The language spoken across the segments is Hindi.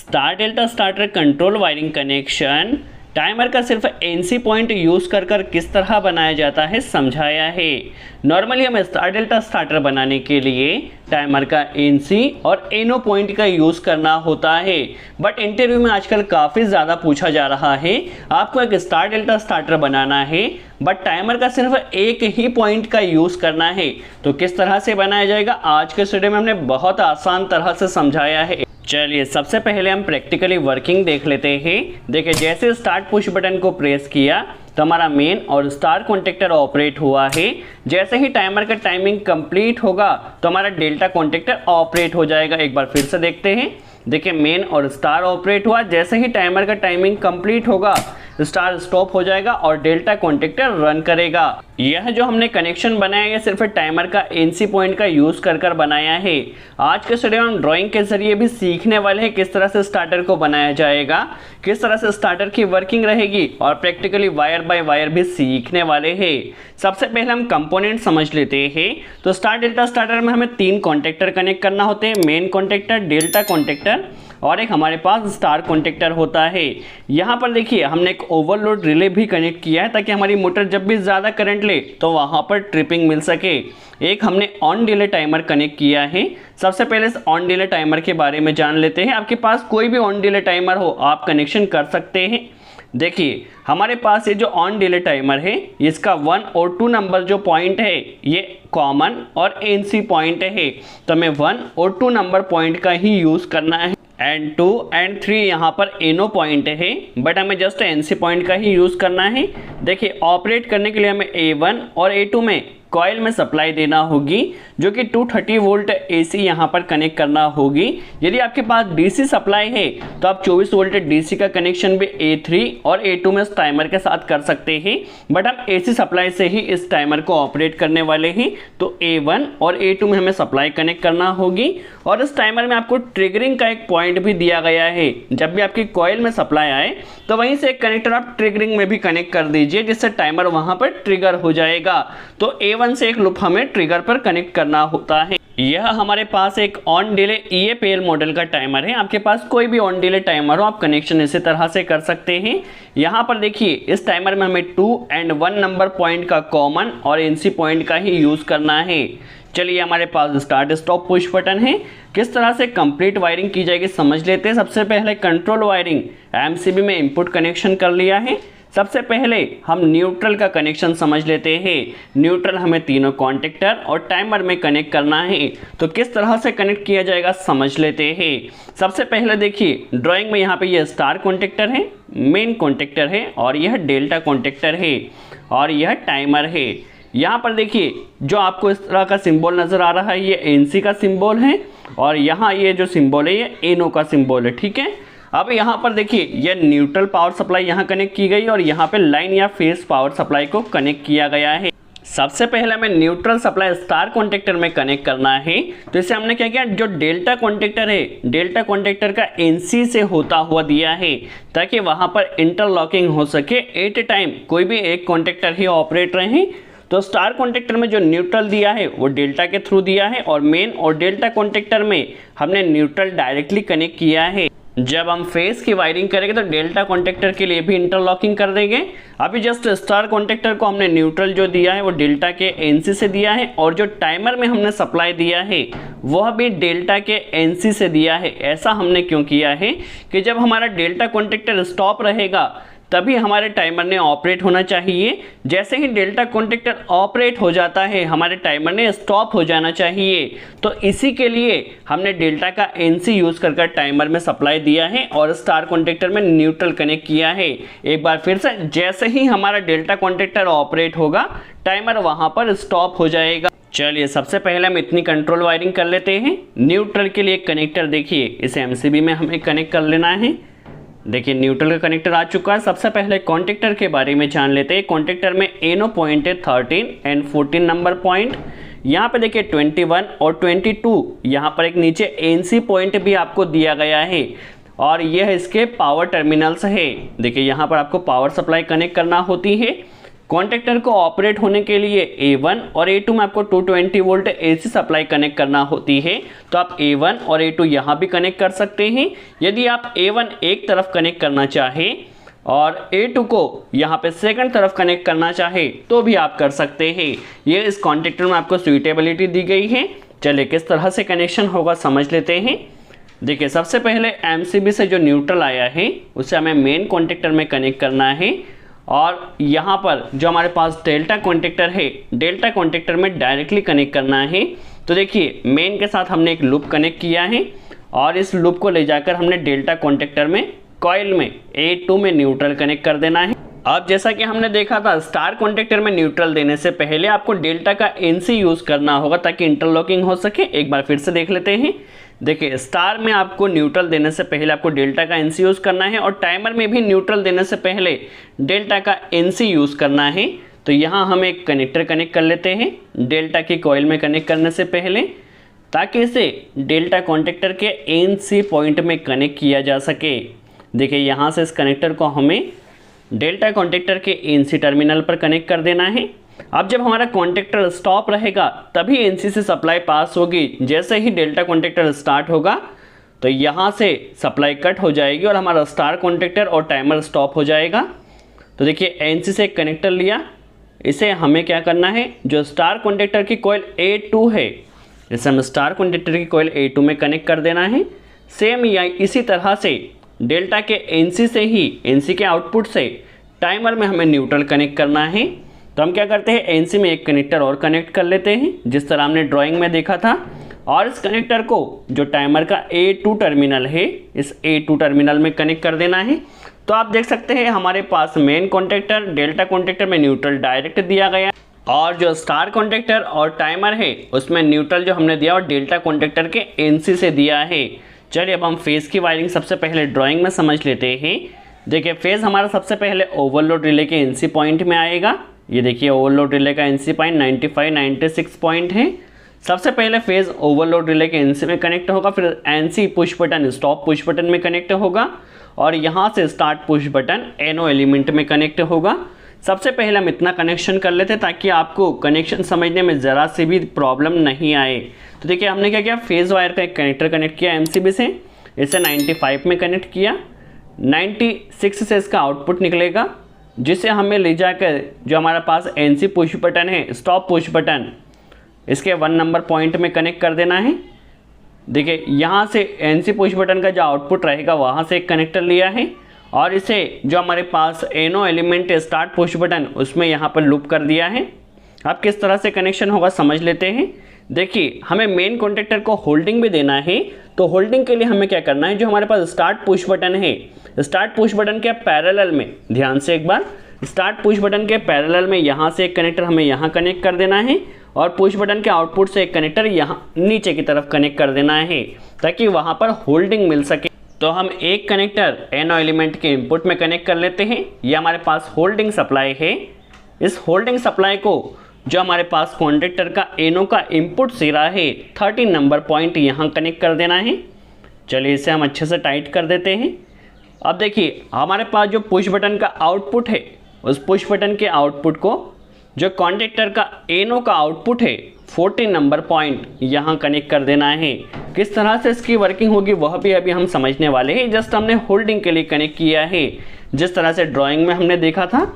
Star delta starter control wiring connection timer का सिर्फ एनसी पॉइंट यूज़ कर किस तरह बनाया जाता है समझाया है। नॉर्मली हमें स्टार डेल्टा स्टार्टर बनाने के लिए टाइमर का एनसी और एनो पॉइंट का यूज़ करना होता है, बट इंटरव्यू में आजकल काफ़ी ज़्यादा पूछा जा रहा है आपको एक स्टार डेल्टा स्टार्टर बनाना है बट टाइमर का सिर्फ एक ही पॉइंट का यूज़ करना है, तो किस तरह से बनाया जाएगा आज के स्टूडियो में हमने बहुत आसान तरह से समझाया है। चलिए सबसे पहले हम प्रैक्टिकली वर्किंग देख लेते हैं। देखिए जैसे स्टार्ट पुश बटन को प्रेस किया तो हमारा मेन और स्टार कॉन्टेक्टर ऑपरेट हुआ है। जैसे ही टाइमर का टाइमिंग कंप्लीट होगा तो हमारा डेल्टा कॉन्टेक्टर ऑपरेट हो जाएगा। एक बार फिर से देखते हैं। देखिए मेन और स्टार ऑपरेट हुआ, जैसे ही टाइमर का टाइमिंग कंप्लीट होगा स्टार स्टॉप हो जाएगा और डेल्टा कॉन्टेक्टर रन करेगा। यह जो हमने कनेक्शन बनाया है सिर्फ टाइमर का एनसी पॉइंट का यूज कर बनाया है। आज के स्टूडियो में हम ड्राइंग के जरिए भी सीखने वाले हैं किस तरह से स्टार्टर को बनाया जाएगा, किस तरह से स्टार्टर की वर्किंग रहेगी और प्रैक्टिकली वायर बाय वायर भी सीखने वाले हैं। सबसे पहले हम कंपोनेंट समझ लेते हैं। तो स्टार डेल्टा स्टार्टर में हमें 3 कॉन्टेक्टर कनेक्ट करना होते हैं, मेन कॉन्टेक्टर, डेल्टा कॉन्टेक्टर और एक हमारे पास स्टार कॉन्टेक्टर होता है। यहाँ पर देखिए हमने एक ओवरलोड रिले भी कनेक्ट किया है ताकि हमारी मोटर जब भी ज़्यादा करंट ले तो वहाँ पर ट्रिपिंग मिल सके। एक हमने ऑन डिले टाइमर कनेक्ट किया है। सबसे पहले इस ऑन डिले टाइमर के बारे में जान लेते हैं। आपके पास कोई भी ऑन डिले टाइमर हो आप कनेक्शन कर सकते हैं। देखिए हमारे पास ये जो ऑन डिले टाइमर है इसका 1 और 2 नंबर जो पॉइंट है ये कॉमन और एनसी पॉइंट है, तो हमें 1 और 2 नंबर पॉइंट का ही यूज़ करना है। एंड 2 एंड 3 यहाँ पर एनो पॉइंट है बट हमें जस्ट एनसी पॉइंट का ही यूज़ करना है। देखिए ऑपरेट करने के लिए हमें A1 और A2 में कॉइल में सप्लाई देना होगी जो कि 230 वोल्ट AC यहाँ पर कनेक्ट करना होगी। यदि आपके पास DC सप्लाई है तो आप 24 वोल्ट DC का कनेक्शन भी A3 और A2 में इस टाइमर के साथ कर सकते हैं, बट हम AC सप्लाई से ही इस टाइमर को ऑपरेट करने वाले हैं। तो A1 और A2 में हमें सप्लाई कनेक्ट करना होगी और इस टाइमर में आपको ट्रिगरिंग का एक पॉइंट भी दिया गया है। जब भी आपकी कॉइल में सप्लाई आए तो वहीं से एक कनेक्टर आप ट्रिगरिंग में भी कनेक्ट कर दीजिए जिससे टाइमर वहाँ पर ट्रिगर हो जाएगा। तो A1 से एक लूप हमें ट्रिगर पर कनेक्ट करना होता है। यह हमारे पास एक ऑन डिले EAPL मॉडल का टाइमर है। आपके पास कोई भी ऑन डिले टाइमर हो आप कनेक्शन इसी तरह से कर सकते हैं। यहाँ पर देखिए इस टाइमर में हमें 2 एंड 1 नंबर पॉइंट का कॉमन और एनसी पॉइंट का ही यूज़ करना है। चलिए हमारे पास स्टार्ट स्टॉप पुश बटन है। किस तरह से कंप्लीट वायरिंग की जाएगी समझ लेते हैं। सबसे पहले कंट्रोल वायरिंग MCB में इनपुट कनेक्शन कर लिया है। सबसे पहले हम न्यूट्रल का कनेक्शन समझ लेते हैं। न्यूट्रल हमें तीनों कॉन्टेक्टर और टाइमर में कनेक्ट करना है, तो किस तरह से कनेक्ट किया जाएगा समझ लेते हैं। सबसे पहले देखिए ड्राइंग में यहाँ पे ये स्टार कॉन्टेक्टर है, मेन कॉन्टेक्टर है और यह डेल्टा कॉन्टेक्टर है और यह टाइमर है। यहाँ पर देखिए जो आपको इस तरह का सिंबल नज़र आ रहा है ये एनसी का सिंबल है और यहाँ ये जो सिंबल है ये एनो का सिंबल है, ठीक है। अब यहाँ पर देखिए यह न्यूट्रल पावर सप्लाई यहाँ कनेक्ट की गई और यहाँ पे लाइन या फेस पावर सप्लाई को कनेक्ट किया गया है। सबसे पहले हमें न्यूट्रल सप्लाई स्टार कॉन्टेक्टर में कनेक्ट करना है, तो इसे हमने क्या किया, जो डेल्टा कॉन्टेक्टर है डेल्टा कॉन्टेक्टर का एनसी से होता हुआ दिया है ताकि वहाँ पर इंटरलॉकिंग हो सके। एट ए टाइम कोई भी एक कॉन्टेक्टर ही ऑपरेट रहे। तो स्टार कॉन्टेक्टर में जो न्यूट्रल दिया है वो डेल्टा के थ्रू दिया है और मेन और डेल्टा कॉन्टेक्टर में हमने न्यूट्रल डायरेक्टली कनेक्ट किया है। जब हम फेस की वायरिंग करेंगे तो डेल्टा कॉन्टेक्टर के लिए भी इंटरलॉकिंग कर देंगे। अभी जस्ट स्टार कॉन्टेक्टर को हमने न्यूट्रल जो दिया है वो डेल्टा के एनसी से दिया है और जो टाइमर में हमने सप्लाई दिया है वह भी डेल्टा के एनसी से दिया है। ऐसा हमने क्यों किया है कि जब हमारा डेल्टा कॉन्टेक्टर स्टॉप रहेगा तभी हमारे टाइमर ने ऑपरेट होना चाहिए। जैसे ही डेल्टा कॉन्टेक्टर ऑपरेट हो जाता है हमारे टाइमर ने स्टॉप हो जाना चाहिए। तो इसी के लिए हमने डेल्टा का एनसी यूज़ कर टाइमर में सप्लाई दिया है और स्टार कॉन्टेक्टर में न्यूट्रल कनेक्ट किया है। एक बार फिर से जैसे ही हमारा डेल्टा कॉन्टेक्टर ऑपरेट होगा टाइमर वहाँ पर स्टॉप हो जाएगा। चलिए सबसे पहले हम इतनी कंट्रोल वायरिंग कर लेते हैं। न्यूट्रल के लिए कनेक्टर देखिए इसे MCB में हमें कनेक्ट कर लेना है। देखिए न्यूट्रल का कनेक्टर आ चुका है। सबसे पहले कॉन्टेक्टर के बारे में जान लेते हैं। कॉन्टेक्टर में एनो पॉइंट है 13 एंड 14 नंबर पॉइंट। यहाँ पे देखिए 21 और 22 यहाँ पर एक नीचे एनसी पॉइंट भी आपको दिया गया है और यह इसके पावर टर्मिनल्स है। देखिए यहाँ पर आपको पावर सप्लाई कनेक्ट करना होती है। कॉन्टेक्टर को ऑपरेट होने के लिए A1 और A2 में आपको 220 वोल्ट AC सप्लाई कनेक्ट करना होती है, तो आप A1 और A2 यहाँ भी कनेक्ट कर सकते हैं। यदि आप A1 एक तरफ कनेक्ट करना चाहें और A2 को यहाँ पे सेकंड तरफ कनेक्ट करना चाहे तो भी आप कर सकते हैं। ये इस कॉन्टेक्टर में आपको सुइटेबिलिटी दी गई है। चलिए किस तरह से कनेक्शन होगा समझ लेते हैं। देखिए सबसे पहले MCB से जो न्यूट्रल आया है उसे हमें मेन कॉन्टेक्टर में कनेक्ट करना है और यहाँ पर जो हमारे पास डेल्टा कॉन्टेक्टर है, डेल्टा कॉन्टेक्टर में डायरेक्टली कनेक्ट करना है। तो देखिए मेन के साथ हमने एक लूप कनेक्ट किया है और इस लूप को ले जाकर हमने डेल्टा कॉन्टेक्टर में कॉइल में A2 में न्यूट्रल कनेक्ट कर देना है। अब जैसा कि हमने देखा था स्टार कॉन्टेक्टर में न्यूट्रल देने से पहले आपको डेल्टा का NC यूज़ करना होगा ताकि इंटरलॉकिंग हो सके। एक बार फिर से देख लेते हैं। देखिए स्टार में आपको न्यूट्रल देने से पहले आपको डेल्टा का NC यूज़ करना है और टाइमर में भी न्यूट्रल देने से पहले डेल्टा का NC यूज़ करना है। तो यहाँ हम एक कनेक्टर कनेक्ट कर लेते हैं डेल्टा की कॉइल में कनेक्ट करने से पहले, ताकि इसे डेल्टा कॉन्टेक्टर के NC पॉइंट में कनेक्ट किया जा सके। देखिए यहाँ से इस कनेक्टर को हमें डेल्टा कॉन्टेक्टर के NC टर्मिनल पर कनेक्ट कर देना है। अब जब हमारा कॉन्टेक्टर स्टॉप रहेगा तभी NC से सप्लाई पास होगी। जैसे ही डेल्टा कॉन्टेक्टर स्टार्ट होगा तो यहाँ से सप्लाई कट हो जाएगी और हमारा स्टार कॉन्टेक्टर और टाइमर स्टॉप हो जाएगा। तो देखिए NC से एक कनेक्टर लिया, इसे हमें क्या करना है, जो स्टार कॉन्टेक्टर की कॉइल A2 है इसे हम स्टार कॉन्टेक्टर की कॉइल A2 में कनेक्ट कर देना है। सेम या इसी तरह से डेल्टा के NC से ही, NC के आउटपुट से टाइमर में हमें न्यूट्रल कनेक्ट करना है। तो हम क्या करते हैं, NC में एक कनेक्टर और कनेक्ट कर लेते हैं जिस तरह हमने ड्राइंग में देखा था, और इस कनेक्टर को जो टाइमर का A2 टर्मिनल है इस A2 टर्मिनल में कनेक्ट कर देना है। तो आप देख सकते हैं हमारे पास मेन कॉन्टेक्टर, डेल्टा कॉन्टेक्टर में न्यूट्रल डायरेक्ट दिया गया और जो स्टार कॉन्टेक्टर और टाइमर है उसमें न्यूट्रल जो हमने दिया और डेल्टा कॉन्टेक्टर के NC से दिया है। चलिए अब हम फेज़ की वायरिंग सबसे पहले ड्राइंग में समझ लेते हैं। देखिए फेज़ हमारा सबसे पहले ओवरलोड रिले के NC पॉइंट में आएगा। ये देखिए ओवरलोड रिले का NC पॉइंट 95-96 पॉइंट है। सबसे पहले फेज़ ओवरलोड रिले के NC में कनेक्ट होगा, फिर NC push button stop push button में कनेक्ट होगा और यहाँ से start push button NO element में कनेक्ट होगा। सबसे पहले हम इतना कनेक्शन कर लेते हैं ताकि आपको कनेक्शन समझने में ज़रा सी भी प्रॉब्लम नहीं आए। तो देखिए हमने क्या किया, फेज़ वायर का एक कनेक्टर कनेक्ट किया MCB से, इसे 95 में कनेक्ट किया। 96 से इसका आउटपुट निकलेगा जिसे हमें ले जाकर जो हमारे पास NC पुश बटन है, स्टॉप पुश बटन, इसके 1 नंबर पॉइंट में कनेक्ट कर देना है। देखिए यहाँ से NC पुश बटन का जो आउटपुट रहेगा वहाँ से एक कनेक्टर लिया है और इसे जो हमारे पास NO एलिमेंट है स्टार्ट पुश बटन उसमें यहाँ पर लूप कर दिया है। अब किस तरह से कनेक्शन होगा समझ लेते हैं। देखिए हमें मेन कॉन्टेक्टर को होल्डिंग भी देना है, तो होल्डिंग के लिए हमें क्या करना है, जो हमारे पास स्टार्ट पुश बटन है, स्टार्ट पुश बटन के पैरेलल में, ध्यान से एक बार, स्टार्ट पुश बटन के पैरेलल में यहाँ से एक कनेक्टर हमें यहाँ कनेक्ट कर देना है और पुश बटन के आउटपुट से एक कनेक्टर यहाँ नीचे की तरफ कनेक्ट कर देना है ताकि वहाँ पर होल्डिंग मिल सके। तो हम एक कनेक्टर NO एलिमेंट के इनपुट में कनेक्ट कर लेते हैं। ये हमारे पास होल्डिंग सप्लाई है। इस होल्डिंग सप्लाई को जो हमारे पास कॉन्टेक्टर का NO का इनपुट सिरा है 13 नंबर पॉइंट यहाँ कनेक्ट कर देना है। चलिए इसे हम अच्छे से टाइट कर देते हैं। अब देखिए हमारे पास जो पुश बटन का आउटपुट है उस पुश बटन के आउटपुट को जो कॉन्टेक्टर का NO का आउटपुट है 14 नंबर पॉइंट यहाँ कनेक्ट कर देना है। किस तरह से इसकी वर्किंग होगी वह भी अभी हम समझने वाले हैं। जस्ट हमने होल्डिंग के लिए कनेक्ट किया है जिस तरह से ड्राइंग में हमने देखा था।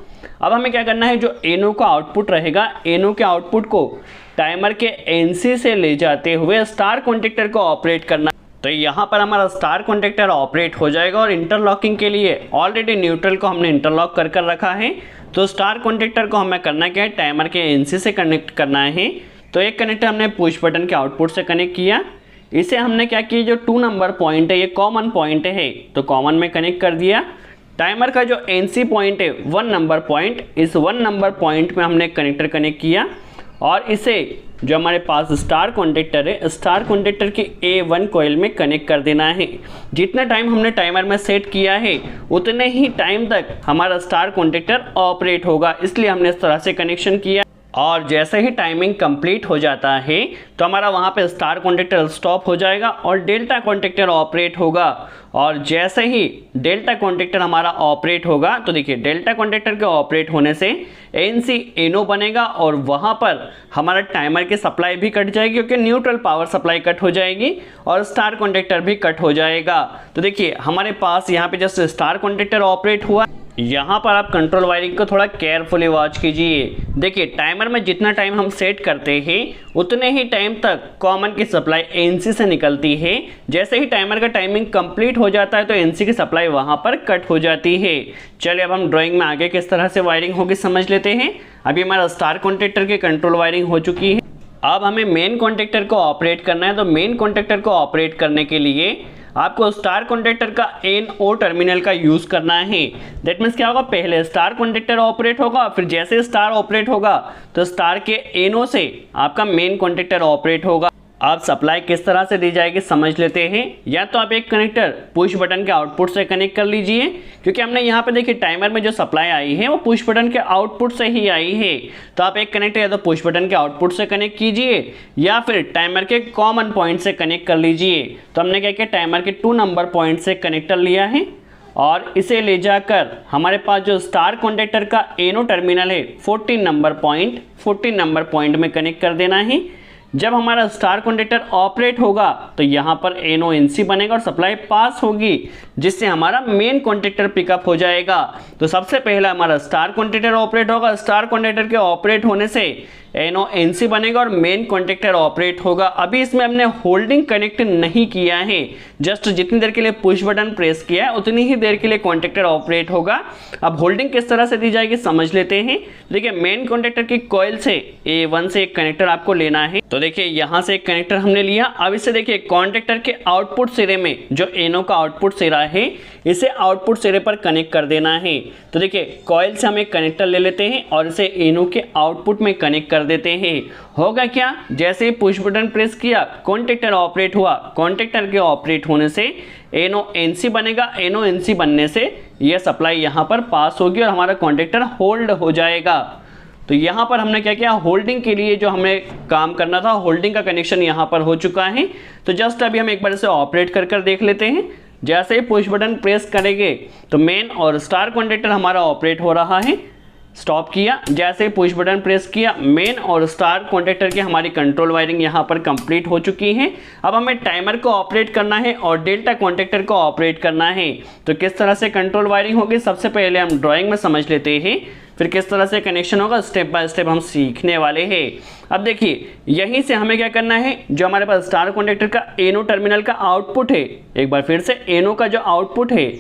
अब हमें क्या करना है, जो NO का आउटपुट रहेगा NO के आउटपुट को टाइमर के NC से ले जाते हुए स्टार कॉन्टेक्टर को ऑपरेट करना। तो यहाँ पर हमारा स्टार कॉन्टेक्टर ऑपरेट हो जाएगा और इंटरलॉकिंग के लिए ऑलरेडी न्यूट्रल को हमने इंटरलॉक कर रखा है। तो स्टार कॉन्टेक्टर को हमें करना क्या है, टाइमर के NC से कनेक्ट करना है। तो एक कनेक्टर हमने पुश बटन के आउटपुट से कनेक्ट किया, इसे हमने क्या किया, जो 2 नंबर पॉइंट है ये कॉमन पॉइंट है तो कॉमन में कनेक्ट कर दिया। टाइमर का जो NC पॉइंट है 1 नंबर पॉइंट, इस 1 नंबर पॉइंट में हमने कनेक्टर कनेक्ट किया और इसे जो हमारे पास स्टार कॉन्टेक्टर है स्टार कॉन्टेक्टर की A1 कॉइल में कनेक्ट कर देना है। जितना टाइम हमने टाइमर में सेट किया है उतने ही टाइम तक हमारा स्टार कॉन्टेक्टर ऑपरेट होगा, इसलिए हमने इस तरह से कनेक्शन किया। और जैसे ही टाइमिंग कंप्लीट हो जाता है तो हमारा वहाँ पे स्टार कॉन्टेक्टर स्टॉप हो जाएगा और डेल्टा कॉन्टेक्टर ऑपरेट होगा। और जैसे ही डेल्टा कॉन्टेक्टर हमारा ऑपरेट होगा तो देखिए डेल्टा कॉन्टेक्टर के ऑपरेट होने से एनसी एनो बनेगा और वहाँ पर हमारा टाइमर की सप्लाई भी कट जाएगी क्योंकि न्यूट्रल पावर सप्लाई कट हो जाएगी और स्टार कॉन्टेक्टर भी कट हो जाएगा। तो देखिए हमारे पास यहाँ पे जस्ट स्टार कॉन्टेक्टर ऑपरेट हुआ। यहाँ पर आप कंट्रोल वायरिंग को थोड़ा केयरफुली वॉच कीजिए। देखिए टाइमर में जितना टाइम हम सेट करते हैं उतने ही टाइम तक कॉमन की सप्लाई एनसी से निकलती है। जैसे ही टाइमर का टाइमिंग कंप्लीट हो जाता है तो एनसी की सप्लाई वहाँ पर कट हो जाती है। चलिए अब हम ड्राइंग में आगे किस तरह से वायरिंग होगी समझ लेते हैं। अभी हमारा स्टार कॉन्टेक्टर की कंट्रोल वायरिंग हो चुकी है। अब हमें मेन कॉन्टेक्टर को ऑपरेट करना है। तो मेन कॉन्टेक्टर को ऑपरेट करने के लिए आपको स्टार कॉन्टेक्टर का NO टर्मिनल का यूज़ करना है। दैट मीन्स क्या होगा, पहले स्टार कॉन्टेक्टर ऑपरेट होगा, फिर जैसे स्टार ऑपरेट होगा तो स्टार के NO से आपका मेन कॉन्टेक्टर ऑपरेट होगा। अब सप्लाई किस तरह से दी जाएगी समझ लेते हैं। या तो आप एक कनेक्टर पुश बटन के आउटपुट से कनेक्ट कर लीजिए, क्योंकि हमने यहाँ पे देखिए टाइमर में जो सप्लाई आई है वो पुश बटन के आउटपुट से ही आई है। तो आप एक कनेक्टर या तो पुश बटन के आउटपुट से कनेक्ट कीजिए या फिर टाइमर के कॉमन पॉइंट से कनेक्ट कर लीजिए। तो हमने क्या किया, टाइमर के 2 नंबर पॉइंट से कनेक्टर लिया है और इसे ले जाकर हमारे पास जो स्टार कॉन्टेक्टर का NO टर्मिनल है 14 नंबर पॉइंट में कनेक्ट कर देना है। जब हमारा स्टार कॉन्टेक्टर ऑपरेट होगा तो यहाँ पर NONC बनेगा और सप्लाई पास होगी, जिससे हमारा मेन कॉन्टेक्टर पिकअप हो जाएगा। तो सबसे पहला हमारा स्टार कॉन्टेक्टर ऑपरेट होगा। स्टार कॉन्टेक्टर के ऑपरेट होने से NONC बनेगा और मेन कॉन्टेक्टर ऑपरेट होगा। अभी इसमें हमने होल्डिंग कनेक्ट नहीं किया है, जस्ट जितनी देर के लिए पुश बटन प्रेस किया है उतनी ही देर के लिए कॉन्टेक्टर ऑपरेट होगा। अब होल्डिंग किस तरह से दी जाएगी समझ लेते हैं। देखिए मेन कॉन्टेक्टर की कॉइल से A1 से एक कनेक्टर आपको लेना है। तो देखिए यहाँ से एक कनेक्टर हमने लिया। अब इसे देखिए कॉन्टेक्टर के आउटपुट सिरे में जो NO का आउटपुट सिरा है इसे आउटपुट सिरे पर कनेक्ट कर देना है। तो देखिए कॉइल से हम एक कनेक्टर ले लेते हैं और इसे NO के आउटपुट में कनेक्ट कर देते हैं। होगा क्या, जैसे ही पुश बटन प्रेस किया कॉन्टेक्टर ऑपरेट हुआ। कॉन्टेक्टर के ऑपरेट होने से NONC बनेगा। NONC बनने से यह सप्लाई यहाँ पर पास होगी और हमारा कॉन्टेक्टर होल्ड हो जाएगा। तो यहाँ पर हमने क्या किया, होल्डिंग के लिए जो हमें काम करना था होल्डिंग का कनेक्शन यहाँ पर हो चुका है। तो जस्ट अभी हम एक बार इसे ऑपरेट कर देख लेते हैं। जैसे ही पुश बटन प्रेस करेंगे तो मेन और स्टार कॉन्टेक्टर हमारा ऑपरेट हो रहा है। स्टॉप किया, जैसे ही पुश बटन प्रेस किया मेन और स्टार कॉन्टेक्टर की हमारी कंट्रोल वायरिंग यहाँ पर कंप्लीट हो चुकी है। अब हमें टाइमर को ऑपरेट करना है और डेल्टा कॉन्टेक्टर को ऑपरेट करना है। तो किस तरह से कंट्रोल वायरिंग होगी सबसे पहले हम ड्राइंग में समझ लेते हैं, फिर किस तरह से कनेक्शन होगा स्टेप बाय स्टेप हम सीखने वाले हैं। अब देखिए यहीं से हमें क्या करना है, जो हमारे पास स्टार कॉन्टेक्टर का NO टर्मिनल का आउटपुट है, एक बार फिर से NO का जो आउटपुट है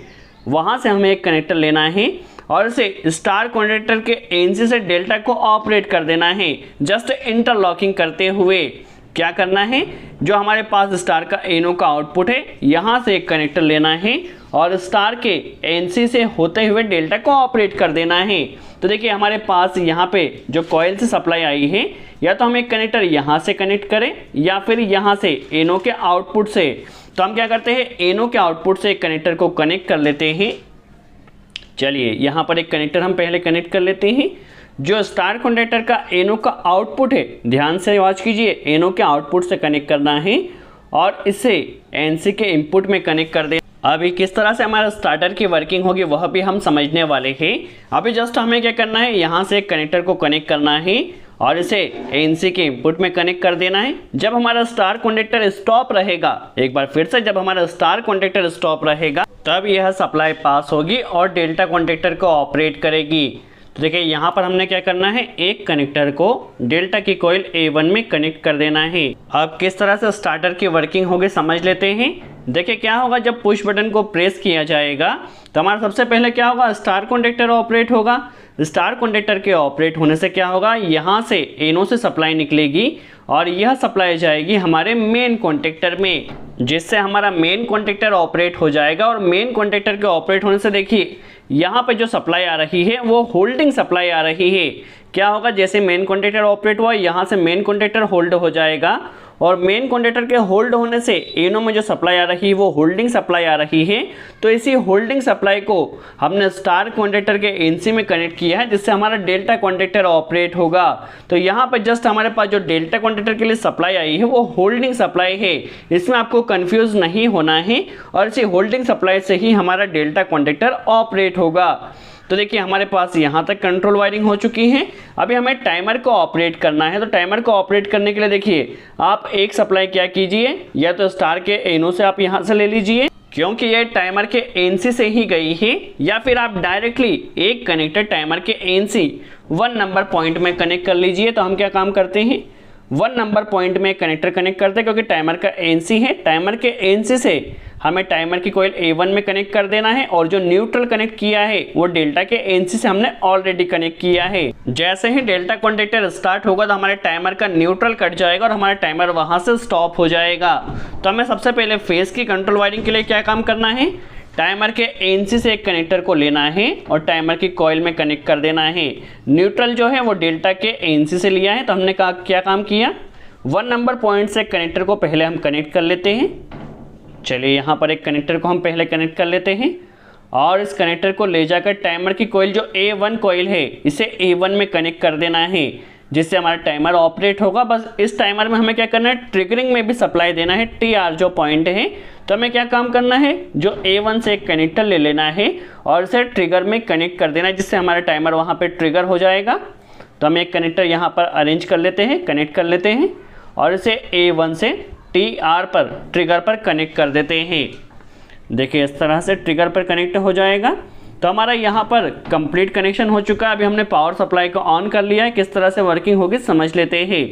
वहाँ से हमें एक कनेक्टर लेना है और इसे स्टार कॉन्टेक्टर के NC से डेल्टा को ऑपरेट कर देना है। जस्ट इंटरलॉकिंग करते हुए क्या करना है, जो हमारे पास स्टार का NO का आउटपुट है यहाँ से एक कनेक्टर लेना है और स्टार के NC से होते हुए डेल्टा को ऑपरेट कर देना है। तो देखिए हमारे पास यहाँ पे जो कॉइल से सप्लाई आई है, या तो हम एक कनेक्टर यहाँ से कनेक्ट करें या फिर यहाँ से NO के आउटपुट से। तो हम क्या करते हैं, NO के आउटपुट से एक कनेक्टर को कनेक्ट कर लेते हैं। चलिए यहाँ पर एक कनेक्टर हम पहले कनेक्ट कर लेते हैं। जो स्टार कॉन्टेक्टर का NO का आउटपुट है, ध्यान से वॉच कीजिए, NO के आउटपुट से कनेक्ट करना है और इसे NC के इनपुट में कनेक्ट कर दें। अभी किस तरह से हमारा स्टार्टर की वर्किंग होगी वह भी हम समझने वाले हैं। अभी जस्ट हमें क्या करना है, यहाँ से एक कनेक्टर को कनेक्ट करना है और इसे NC के इनपुट में कनेक्ट कर देना है। जब हमारा स्टार कॉन्टेक्टर स्टॉप रहेगा, एक बार फिर से जब हमारा स्टार कॉन्टेक्टर स्टॉप रहेगा तब यह सप्लाई पास होगी और डेल्टा कॉन्टेक्टर को ऑपरेट करेगी। तो देखिए यहाँ पर हमने क्या करना है, एक कनेक्टर को डेल्टा की कॉइल A1 में कनेक्ट कर देना है। अब किस तरह से स्टार्टर की वर्किंग होगी समझ लेते हैं। देखिए क्या होगा, जब पुश बटन को प्रेस किया जाएगा तो हमारा सबसे पहले क्या होगा, स्टार कॉन्टेक्टर ऑपरेट होगा। स्टार कॉन्टेक्टर के ऑपरेट होने से क्या होगा, यहाँ से NO से सप्लाई निकलेगी और यह सप्लाई जाएगी हमारे मेन कॉन्टेक्टर में, जिससे हमारा मेन कॉन्टेक्टर ऑपरेट हो जाएगा। और मेन कॉन्टेक्टर के ऑपरेट होने से देखिए यहाँ पे जो सप्लाई आ रही है वो होल्डिंग सप्लाई आ रही है। क्या होगा, जैसे मेन कॉन्टैक्टर ऑपरेट हुआ यहाँ से मेन कॉन्टैक्टर होल्ड हो जाएगा और मेन कॉन्टैक्टर के होल्ड होने से एनो में जो सप्लाई आ रही है वो होल्डिंग सप्लाई आ रही है। तो इसी होल्डिंग सप्लाई को हमने स्टार कॉन्टैक्टर के एनसी में कनेक्ट किया है, जिससे हमारा डेल्टा कॉन्टैक्टर ऑपरेट होगा। तो यहाँ पर जस्ट हमारे पास जो डेल्टा कॉन्टैक्टर के लिए सप्लाई आई है वो होल्डिंग सप्लाई है, इसमें आपको कंफ्यूज नहीं होना है और इसी होल्डिंग सप्लाई से ही हमारा डेल्टा कॉन्टैक्टर ऑपरेट होगा। तो देखिए हमारे पास यहाँ तक कंट्रोल वायरिंग हो चुकी है। अभी हमें टाइमर को ऑपरेट करना है। तो टाइमर को ऑपरेट करने के लिए देखिए आप एक सप्लाई क्या कीजिए, या तो स्टार के एनो से आप यहाँ से ले लीजिए क्योंकि ये टाइमर के एनसी से ही गई है, या फिर आप डायरेक्टली एक कनेक्टर टाइमर के एनसी 1 नंबर पॉइंट में कनेक्ट कर लीजिए। तो हम क्या काम करते हैं, 1 नंबर पॉइंट में कनेक्टर कनेक्ट करते हैं क्योंकि टाइमर का एनसी है। टाइमर के एनसी से हमें टाइमर की कॉइल A1 में कनेक्ट कर देना है और जो न्यूट्रल कनेक्ट किया है वो डेल्टा के एनसी से हमने ऑलरेडी कनेक्ट किया है। जैसे ही डेल्टा कॉन्टैक्टर स्टार्ट होगा तो हमारे टाइमर का न्यूट्रल कट जाएगा और हमारा टाइमर वहां से स्टॉप हो जाएगा। तो हमें सबसे पहले फेज की कंट्रोल वायरिंग के लिए क्या काम करना है, टाइमर के एनसी से एक कनेक्टर को लेना है और टाइमर की कॉइल में कनेक्ट कर देना है। न्यूट्रल जो है वो डेल्टा के एनसी से लिया है। तो हमने क्या काम किया, 1 नंबर पॉइंट से कनेक्टर को पहले हम कनेक्ट कर लेते हैं। चलिए यहाँ पर एक कनेक्टर को हम पहले कनेक्ट कर लेते हैं और इस कनेक्टर को ले जाकर टाइमर की कॉइल जो A1 कॉइल है इसे A1 में कनेक्ट कर देना है, जिससे हमारा टाइमर ऑपरेट होगा। बस इस टाइमर में हमें क्या करना है, ट्रिगरिंग में भी सप्लाई देना है, TR जो पॉइंट है। तो हमें क्या काम करना है, जो A1 से एक कनेक्टर ले लेना है और इसे ट्रिगर में कनेक्ट कर देना है, जिससे हमारा टाइमर वहाँ पर ट्रिगर हो जाएगा। तो हम एक कनेक्टर यहाँ पर अरेंज कर लेते हैं, कनेक्ट कर लेते हैं और इसे A1 से TR पर ट्रिगर पर कनेक्ट कर देते हैं। देखिए इस तरह से ट्रिगर पर कनेक्ट हो जाएगा। तो हमारा यहाँ पर कंप्लीट कनेक्शन हो चुका है। अभी हमने पावर सप्लाई को ऑन कर लिया है, किस तरह से वर्किंग होगी समझ लेते हैं।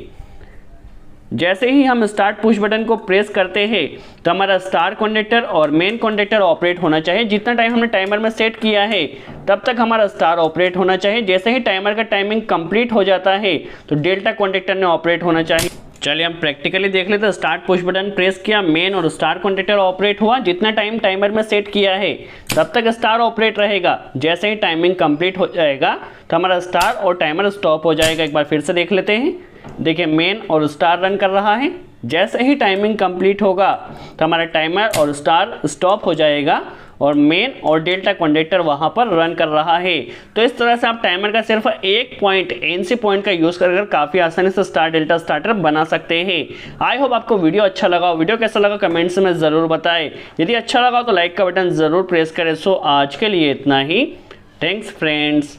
जैसे ही हम स्टार्ट पुश बटन को प्रेस करते हैं तो हमारा स्टार कॉन्टैक्टर और मेन कॉन्टैक्टर ऑपरेट होना चाहिए। जितना टाइम हमने टाइमर में सेट किया है तब तक हमारा स्टार ऑपरेट होना चाहिए। जैसे ही टाइमर का टाइमिंग कंप्लीट हो जाता है तो डेल्टा कॉन्टैक्टर ने ऑपरेट होना चाहिए। चलिए हम प्रैक्टिकली देख लेते हैं। स्टार्ट पुश बटन प्रेस किया, मेन और स्टार कॉन्टैक्टर ऑपरेट हुआ। जितना टाइम टाइमर में सेट किया है तब तक स्टार ऑपरेट रहेगा। जैसे ही टाइमिंग कंप्लीट हो जाएगा तो हमारा स्टार और टाइमर स्टॉप हो जाएगा। एक बार फिर से देख लेते हैं। देखिए मेन और स्टार रन कर रहा है। जैसे ही टाइमिंग कंप्लीट होगा तो हमारा टाइमर और स्टार स्टॉप हो जाएगा और मेन और डेल्टा कॉन्टैक्टर वहां पर रन कर रहा है। तो इस तरह से आप टाइमर का सिर्फ एक पॉइंट एनसी पॉइंट का यूज कर काफी आसानी से स्टार डेल्टा स्टार्टर बना सकते हैं। आई होप आपको वीडियो अच्छा लगा। वीडियो कैसा लगा कमेंट्स में जरूर बताएं। यदि अच्छा लगा तो लाइक का बटन जरूर प्रेस करें। सो आज के लिए इतना ही। Thanks friends.